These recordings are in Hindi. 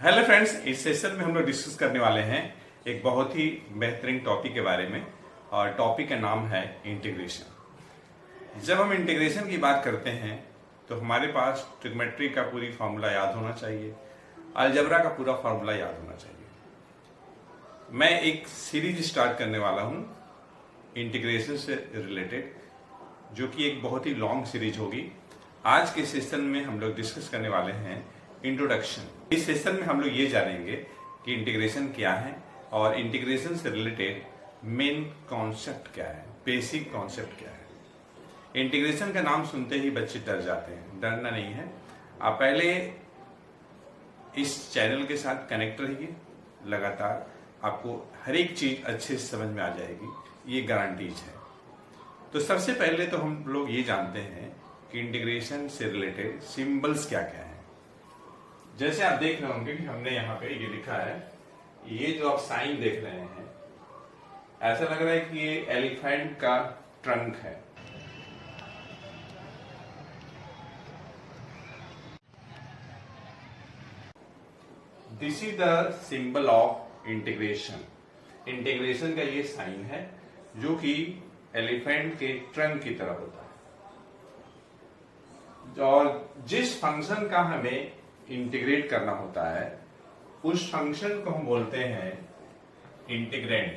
हेलो फ्रेंड्स, इस सेशन में हम लोग डिस्कस करने वाले हैं एक बहुत ही बेहतरीन टॉपिक के बारे में। और टॉपिक का नाम है इंटीग्रेशन। जब हम इंटीग्रेशन की बात करते हैं तो हमारे पास ट्रिग्मेट्री का पूरी फार्मूला याद होना चाहिए, अलजेब्रा का पूरा फार्मूला याद होना चाहिए। मैं एक सीरीज स्टार्ट करने वाला हूं इंटीग्रेशन से रिलेटेड, जो कि एक बहुत ही लॉन्ग सीरीज होगी। आज के सेशन में हम लोग डिस्कस करने वाले हैं इंट्रोडक्शन। इस सेशन में हम लोग ये जानेंगे कि इंटीग्रेशन क्या है और इंटीग्रेशन से रिलेटेड मेन कॉन्सेप्ट क्या है, बेसिक कॉन्सेप्ट क्या है। इंटीग्रेशन का नाम सुनते ही बच्चे डर जाते हैं, डरना नहीं है। आप पहले इस चैनल के साथ कनेक्ट रहिए, लगातार आपको हर एक चीज अच्छे से समझ में आ जाएगी, ये गारंटीज है। तो सबसे पहले तो हम लोग ये जानते हैं कि इंटीग्रेशन से रिलेटेड सिंबल्स क्या क्या है। जैसे आप देख रहे होंगे कि हमने यहाँ पे ये लिखा है, ये जो आप साइन देख रहे हैं, ऐसा लग रहा है कि ये एलिफेंट का ट्रंक है। This is the symbol of integration. Integration का ये साइन है जो कि एलिफेंट के ट्रंक की तरह होता है। और जिस फंक्शन का हमें इंटीग्रेट करना होता है उस फंक्शन को हम बोलते हैं इंटीग्रैंड।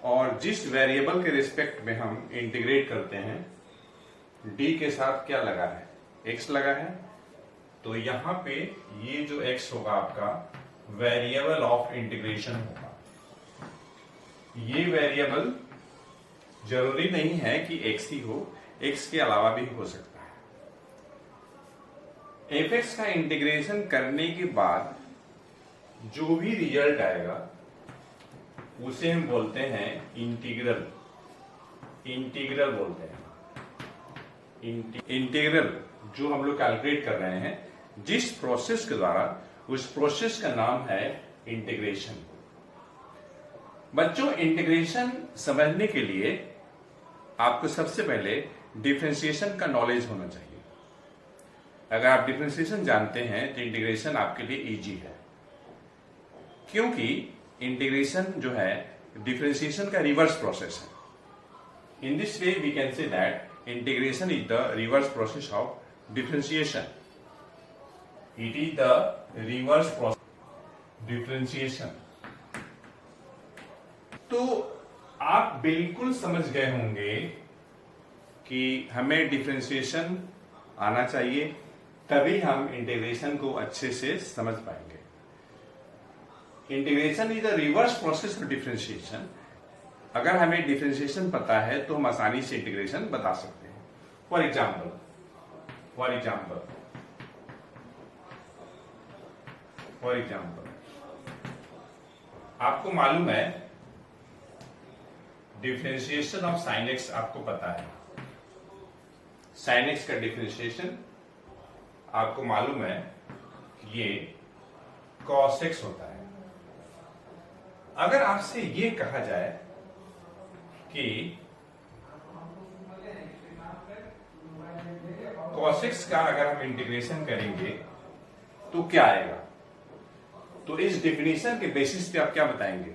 और जिस वेरिएबल के रिस्पेक्ट में हम इंटीग्रेट करते हैं, डी के साथ क्या लगा है, एक्स लगा है, तो यहां पे ये जो एक्स होगा आपका वेरिएबल ऑफ इंटीग्रेशन होगा। ये वेरिएबल जरूरी नहीं है कि एक्स ही हो, एक्स के अलावा भी हो सकता है। एफ का इंटीग्रेशन करने के बाद जो भी रिजल्ट आएगा उसे हम बोलते हैं इंटीग्रल। इंटीग्रल बोलते हैं इंटीग्रल जो हम लोग कैलकुलेट कर रहे हैं जिस प्रोसेस के द्वारा, उस प्रोसेस का नाम है इंटीग्रेशन। बच्चों, इंटीग्रेशन समझने के लिए आपको सबसे पहले डिफरेंशिएशन का नॉलेज होना चाहिए। अगर आप डिफरेंशिएशन जानते हैं तो इंटीग्रेशन आपके लिए इजी है, क्योंकि इंटीग्रेशन जो है डिफरेंशिएशन का रिवर्स प्रोसेस है। In this way we can say that integration is the reverse process of differentiation. It is the reverse process differentiation. तो आप बिल्कुल समझ गए होंगे कि हमें डिफरेंशिएशन आना चाहिए, तभी हम इंटीग्रेशन को अच्छे से समझ पाएंगे। Integration is the reverse process of differentiation. अगर हमें डिफरेंशिएशन पता है तो हम आसानी से इंटीग्रेशन बता सकते हैं। फॉर एग्जाम्पल आपको मालूम है डिफरेंशिएशन ऑफ साइन एक्स आपको पता है। साइन एक्स का डिफरेंशिएशन आपको मालूम है कि ये cos x होता है। अगर आपसे ये कहा जाए कि cos x का अगर हम इंटीग्रेशन करेंगे तो क्या आएगा, तो इस डिफिनेशन के बेसिस पे आप क्या बताएंगे?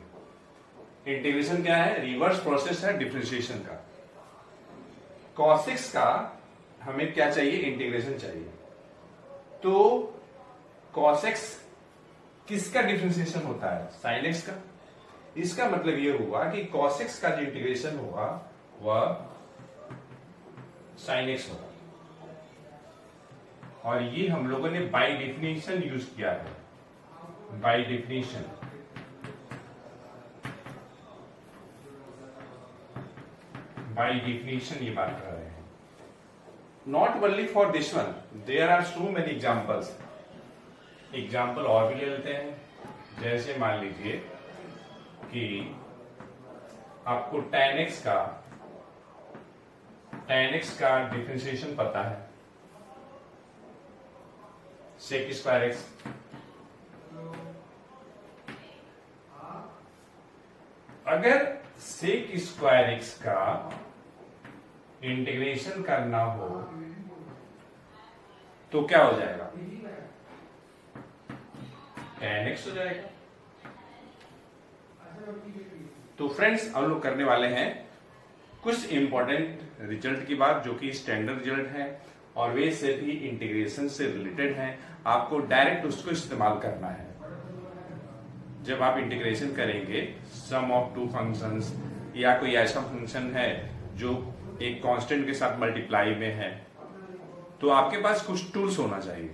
इंटीग्रेशन क्या है? रिवर्स प्रोसेस है डिफरेंशिएशन का। cos x का हमें क्या चाहिए? इंटीग्रेशन चाहिए। तो cos x किसका डिफरेंशिएशन होता है? sin x का। इसका मतलब ये हुआ कि cos x का जो इंटीग्रेशन होगा वह sin x होगा। और ये हम लोगों ने बाय डेफिनेशन यूज किया है। बाय डेफिनेशन ये बात कर रहे हैं। Not only for this one, there are so many examples. Example और भी ले लेते हैं। जैसे मान लीजिए कि आपको tan x का डिफरेंशिएशन पता है, sec स्क्वायर x। अगर sec स्क्वायर x का इंटीग्रेशन करना हो तो क्या हो जाएगा? tan x हो जाएगा। तो फ्रेंड्स हम लोग करने वाले हैं कुछ इंपॉर्टेंट रिजल्ट की बात, जो कि स्टैंडर्ड रिजल्ट है और वे से भी इंटीग्रेशन से रिलेटेड है। आपको डायरेक्ट उसको इस्तेमाल करना है। जब आप इंटीग्रेशन करेंगे सम ऑफ टू फंक्शंस या कोई ऐसा फंक्शन है जो एक कांस्टेंट के साथ मल्टीप्लाई में है, तो आपके पास कुछ टूल्स होना चाहिए।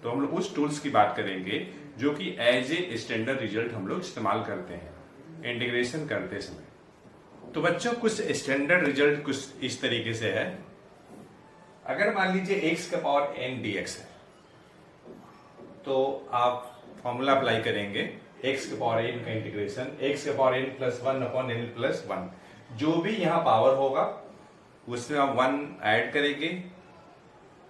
तो हम लोग उस टूल्स की बात करेंगे जो कि एज ए स्टैंडर्ड रिजल्ट हम लोग इस्तेमाल करते हैं इंटीग्रेशन करते समय। तो बच्चों कुछ स्टैंडर्ड रिजल्ट कुछ इस तरीके से है। अगर मान लीजिए x का पावर n dx है, तो आप फॉर्मूला अप्लाई करेंगे x के पावर n का इंटीग्रेशन x के power n plus 1 upon n plus 1, जो भी यहाँ पावर होगा उसमें आप 1 ऐड करेंगे,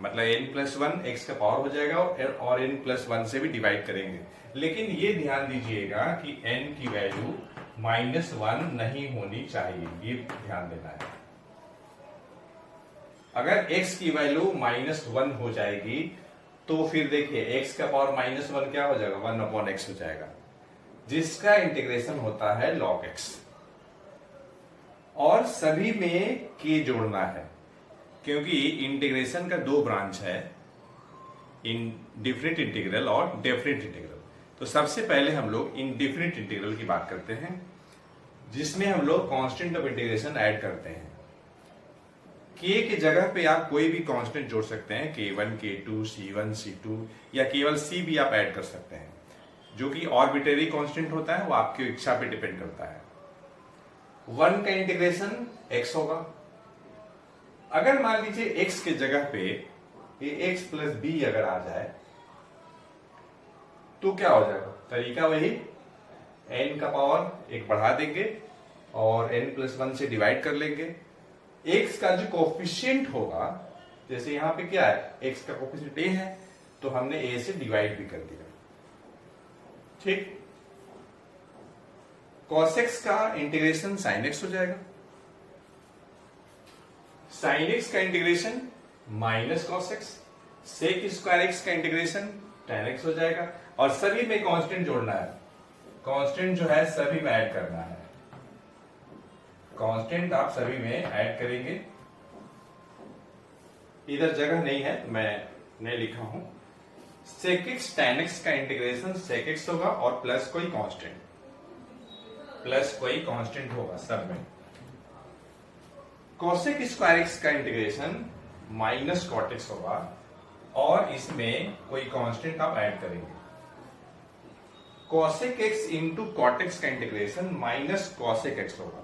मतलब n प्लस 1 x का पावर हो जाएगा और n प्लस 1 से भी डिवाइड करेंगे। लेकिन ये ध्यान दीजिएगा कि n की वैल्यू -1 नहीं होनी चाहिए, ये ध्यान देना है। अगर x की वैल्यू -1 हो जाएगी तो फिर देखिए x का पावर -1 क्या हो जाएगा, 1 अपॉन x हो जाएगा, जिसका इंटीग्रेशन होता है log x। और सभी में k जोड़ना है, क्योंकि इंटीग्रेशन का दो ब्रांच है, इंडिफरेंट इंटीग्रल और डेफिनेट इंटीग्रल। तो सबसे पहले हम लोग इंडिफरेंट इंटीग्रल की बात करते हैं, जिसमें हम लोग कांस्टेंट ऑफ इंटीग्रेशन ऐड करते हैं। k की जगह पे आप कोई भी कांस्टेंट जोड़ सकते हैं, k1, k2, c1, c2 या केवल c भी आप ऐड कर सकते हैं, जो कि आर्बिट्रेरी कांस्टेंट होता है, वो आपकी इच्छा पे डिपेंड करता है। 1 का इंटीग्रेशन x होगा। अगर मान लीजिए x के जगह पे ax प्लस b अगर आ जाए तो क्या हो जाएगा, तरीका वही, n का पावर एक बढ़ा देंगे और n प्लस 1 से डिवाइड कर लेंगे। x का जो कोफिशिएंट होगा, जैसे यहां पे क्या है, x का कोफिशिएंट a है, तो हमने a से डिवाइड भी कर दिया, ठीक। cos x का इंटीग्रेशन sin x हो जाएगा, sin x का integration minus cos x, sec square x का इंटीग्रेशन tan x हो जाएगा। और सभी में कांस्टेंट जोड़ना है, कांस्टेंट जो है सभी में ऐड करना है, कांस्टेंट आप सभी में ऐड करेंगे। इधर जगह नहीं है, मैं नहीं लिखा हूं। sec x tan x का इंटीग्रेशन sec x होगा और प्लस कोई कांस्टेंट होगा सब में। cosec स्क्वायर x का इंटीग्रेशन माइनस cot x होगा और इसमें कोई कांस्टेंट आप ऐड करेंगे। cosec x into cot x का इंटीग्रेशन माइनस cosec x होगा।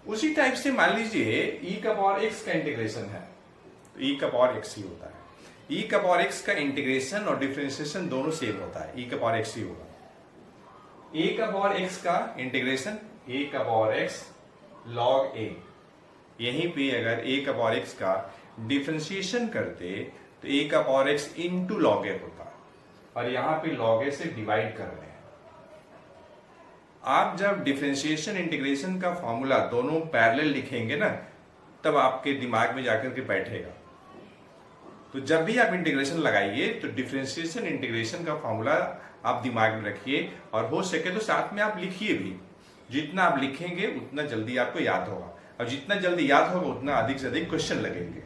उसी टाइप से मान लीजिए e का पावर x का इंटीग्रेशन है, तो e का पावर x ही होता है। e का पावर x का इंटीग्रेशन और डिफरेंशिएशन दोनों सेम होता है, e का पावर x ही होगा। a का पावर x का इंटीग्रेशन a का पावर x log a, यहीं पे अगर a का पावर x का डिफरेंशिएशन करते तो a का power x into log a होता, और यहां पे log a से डिवाइड कर रहे हैं। आप जब डिफरेंशिएशन इंटीग्रेशन का फॉर्मूला दोनों पैरेलल लिखेंगे ना, तब आपके दिमाग में जाकर के बैठेगा। तो जब भी आप इंटीग्रेशन लगाइए तो डिफरेंशिएशन इंटीग्रेशन का फॉर्मूला आप दिमाग में रखिए, और हो सके तो साथ में आप लिखिए भी। जितना आप लिखेंगे उतना जल्दी आपको याद होगा, और जितना जल्दी याद होगा उतना अधिक से अधिक क्वेश्चन लगेंगे।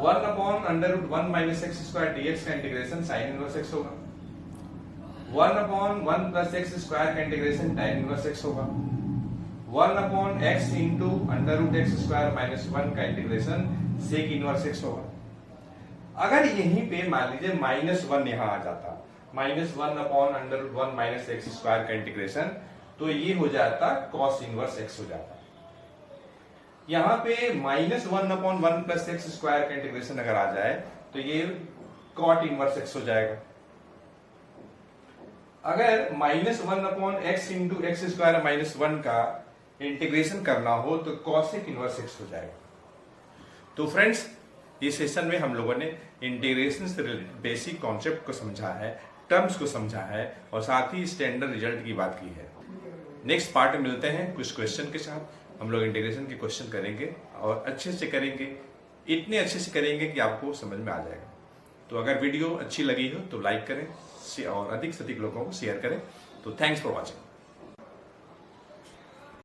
1 upon under root 1 minus x square dx का इंटीग्रेशन साइन इनवर्स x होगा। 1 अपॉन 1 प्लस एक्स स्क्वायर का इंटीग्रेशन tan इनवर्स x होगा। 1 upon x into under root x square minus 1 का इंटीग्रेशन सेक इनवर्स x होगा। अगर यहीं पे मान लीजिए -1 यहां आ जाता, -1 upon under root 1 minus x square का इंटीग्रेशन, तो ये हो जाता cos इनवर्स x हो जाता। यहां पे -1 अपॉन 1 प्लस एक्स स्क्वायर का इंटीग्रेशन अगर आ जाए तो ये cot इनवर्स x हो जाएगा। अगर -1 upon x into x square minus 1 का इंटीग्रेशन करना हो तो cosec इनवर्स x हो जाएगा। तो फ्रेंड्स, इस सेशन में हम लोगों ने इंटीग्रेशन से रिलेटेड बेसिक कॉन्सेप्ट को समझा है, टर्म्स को समझा है, और साथ ही स्टैंडर्ड रिजल्ट की बात की है। नेक्स्ट पार्ट में मिलते हैं कुछ क्वेश्चन के साथ। हम लोग इंटीग्रेशन के क्वेश्चन करेंगे और अच्छे से करेंगे, इतने अच्छे से करेंगे कि आपको समझ में आ जाएगा। तो अगर वीडियो अच्छी लगी हो तो लाइक करें, और अधिक से अधिक लोगों को शेयर करें। तो थैंक्स फॉर वॉचिंग।